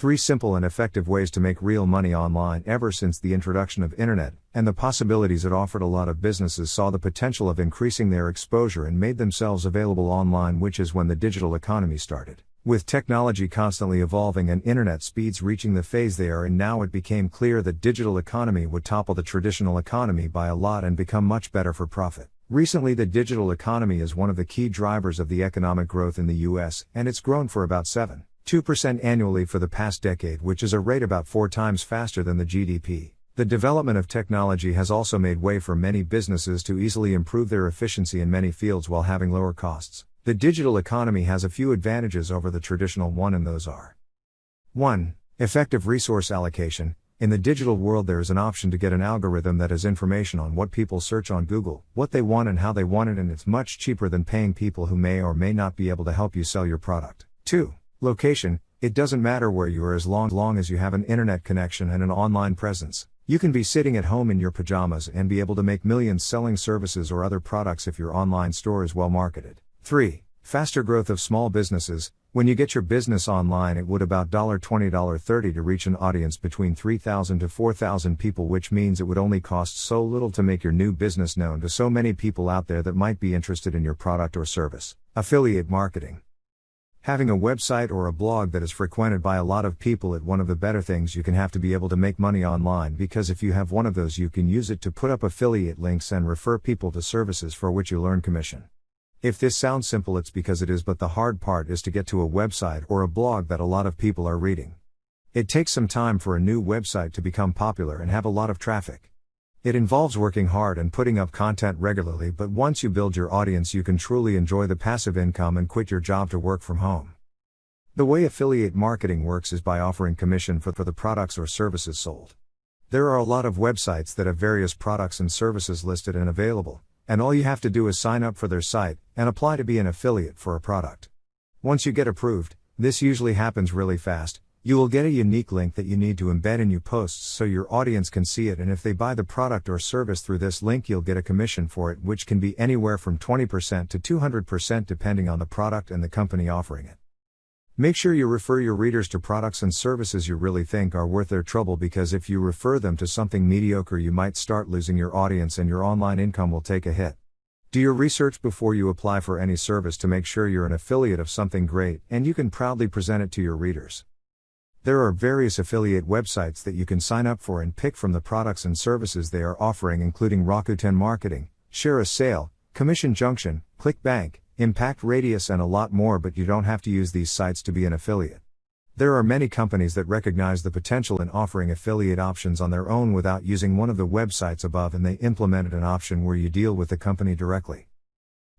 3 simple and effective ways to make real money online. Ever since the introduction of internet and the possibilities it offered, a lot of businesses saw the potential of increasing their exposure and made themselves available online, which is when the digital economy started. With technology constantly evolving and internet speeds reaching the phase they are in now, it became clear that digital economy would topple the traditional economy by a lot and become much better for profit. Recently, the digital economy is one of the key drivers of the economic growth in the US, and it's grown for about 7.2% annually for the past decade, which is a rate about 4 times faster than the GDP. The development of technology has also made way for many businesses to easily improve their efficiency in many fields while having lower costs. The digital economy has a few advantages over the traditional one, and those are: 1. Effective resource allocation. In the digital world, there is an option to get an algorithm that has information on what people search on Google, what they want and how they want it, and it's much cheaper than paying people who may or may not be able to help you sell your product. 2. Location. It doesn't matter where you are as long as you have an internet connection and an online presence. You can be sitting at home in your pajamas and be able to make millions selling services or other products if your online store is well marketed. 3. Faster growth of small businesses. When you get your business online, it would about $20, $30 to reach an audience between 3,000 to 4,000 people, which means it would only cost so little to make your new business known to so many people out there that might be interested in your product or service. Affiliate marketing. Having a website or a blog that is frequented by a lot of people is one of the better things you can have to be able to make money online, because if you have one of those, you can use it to put up affiliate links and refer people to services for which you earn commission. If this sounds simple, it's because it is, but the hard part is to get to a website or a blog that a lot of people are reading. It takes some time for a new website to become popular and have a lot of traffic. It involves working hard and putting up content regularly, but once you build your audience, you can truly enjoy the passive income and quit your job to work from home. The way affiliate marketing works is by offering commission for the products or services sold. There are a lot of websites that have various products and services listed and available, and all you have to do is sign up for their site and apply to be an affiliate for a product. Once you get approved, this usually happens really fast. You will get a unique link that you need to embed in your posts so your audience can see it, and if they buy the product or service through this link, you'll get a commission for it, which can be anywhere from 20% to 200% depending on the product and the company offering it. Make sure you refer your readers to products and services you really think are worth their trouble, because if you refer them to something mediocre, you might start losing your audience and your online income will take a hit. Do your research before you apply for any service to make sure you're an affiliate of something great and you can proudly present it to your readers. There are various affiliate websites that you can sign up for and pick from the products and services they are offering, including Rakuten Marketing, Share a Sale, Commission Junction, ClickBank, Impact Radius, and a lot more, but you don't have to use these sites to be an affiliate. There are many companies that recognize the potential in offering affiliate options on their own without using one of the websites above, and they implemented an option where you deal with the company directly.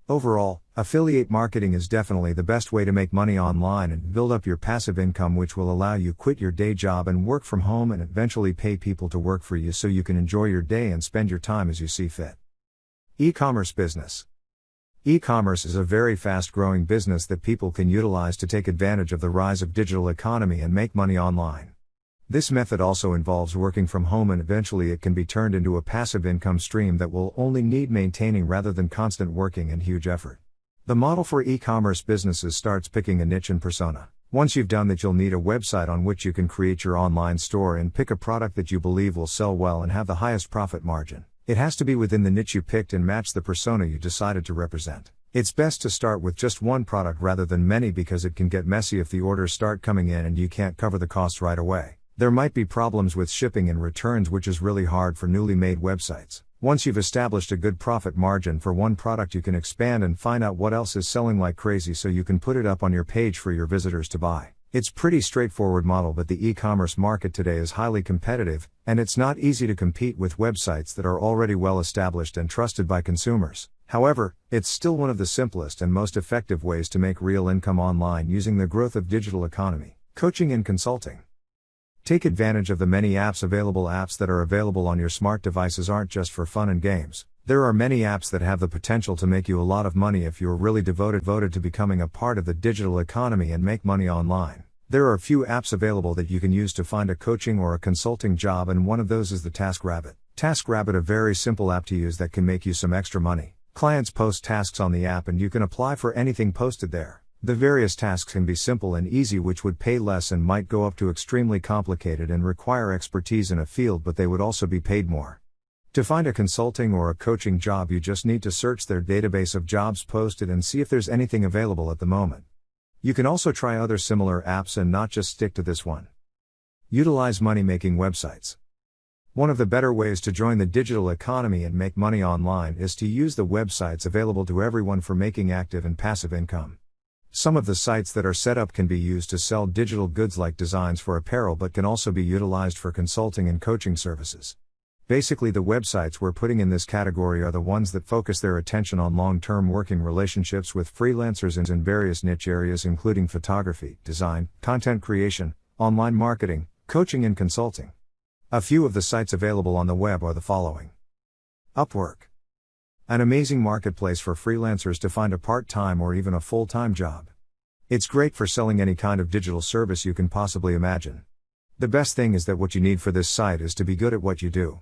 Overall, affiliate marketing is definitely the best way to make money online and build up your passive income, which will allow you quit your day job and work from home and eventually pay people to work for you so you can enjoy your day and spend your time as you see fit. E-commerce business. E-commerce is a very fast-growing business that people can utilize to take advantage of the rise of digital economy and make money online. This method also involves working from home, and eventually it can be turned into a passive income stream that will only need maintaining rather than constant working and huge effort. The model for e-commerce businesses starts picking a niche and persona. Once you've done that, you'll need a website on which you can create your online store and pick a product that you believe will sell well and have the highest profit margin. It has to be within the niche you picked and match the persona you decided to represent. It's best to start with just one product rather than many, because it can get messy if the orders start coming in and you can't cover the costs right away. There might be problems with shipping and returns, which is really hard for newly made websites. Once you've established a good profit margin for one product, you can expand and find out what else is selling like crazy so you can put it up on your page for your visitors to buy. It's pretty straightforward model, but the e-commerce market today is highly competitive, and it's not easy to compete with websites that are already well established and trusted by consumers. However, it's still one of the simplest and most effective ways to make real income online using the growth of digital economy. Coaching and consulting. Take advantage of the many apps available. Apps that are available on your smart devices aren't just for fun and games. There are many apps that have the potential to make you a lot of money if you're really devoted to becoming a part of the digital economy and make money online. There are a few apps available that you can use to find a coaching or a consulting job, and one of those is the TaskRabbit. TaskRabbit, a very simple app to use that can make you some extra money. Clients post tasks on the app and you can apply for anything posted there. The various tasks can be simple and easy, which would pay less, and might go up to extremely complicated and require expertise in a field, but they would also be paid more. To find a consulting or a coaching job, you just need to search their database of jobs posted and see if there's anything available at the moment. You can also try other similar apps and not just stick to this one. Utilize money-making websites. One of the better ways to join the digital economy and make money online is to use the websites available to everyone for making active and passive income. Some of the sites that are set up can be used to sell digital goods like designs for apparel, but can also be utilized for consulting and coaching services. Basically, the websites we're putting in this category are the ones that focus their attention on long-term working relationships with freelancers in various niche areas, including photography, design, content creation, online marketing, coaching and consulting. A few of the sites available on the web are the following. Upwork. An amazing marketplace for freelancers to find a part-time or even a full-time job. It's great for selling any kind of digital service you can possibly imagine. The best thing is that what you need for this site is to be good at what you do.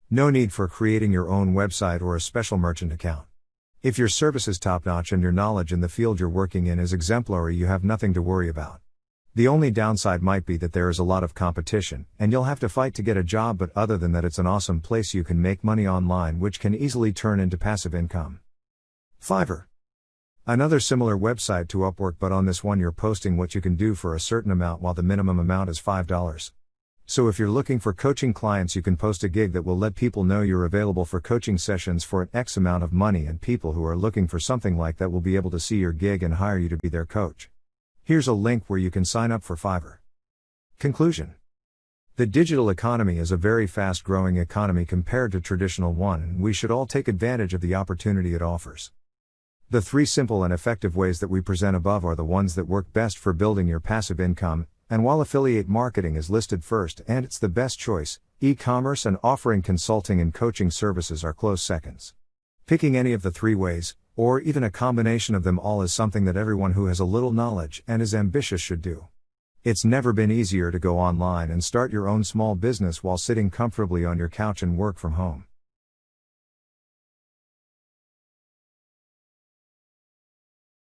No need for creating your own website or a special merchant account. If your service is top-notch and your knowledge in the field you're working in is exemplary, you have nothing to worry about. The only downside might be that there is a lot of competition, and you'll have to fight to get a job, but other than that, it's an awesome place you can make money online, which can easily turn into passive income. Fiverr. Another similar website to Upwork, but on this one you're posting what you can do for a certain amount, while the minimum amount is $5. So if you're looking for coaching clients, you can post a gig that will let people know you're available for coaching sessions for an X amount of money, and people who are looking for something like that will be able to see your gig and hire you to be their coach. Here's a link where you can sign up for Fiverr. Conclusion. The digital economy is a very fast-growing economy compared to traditional one, and we should all take advantage of the opportunity it offers. The 3 simple and effective ways that we present above are the ones that work best for building your passive income, and while affiliate marketing is listed first and it's the best choice, e-commerce and offering consulting and coaching services are close seconds. Picking any of the 3 ways, or even a combination of them all, is something that everyone who has a little knowledge and is ambitious should do. It's never been easier to go online and start your own small business while sitting comfortably on your couch and work from home.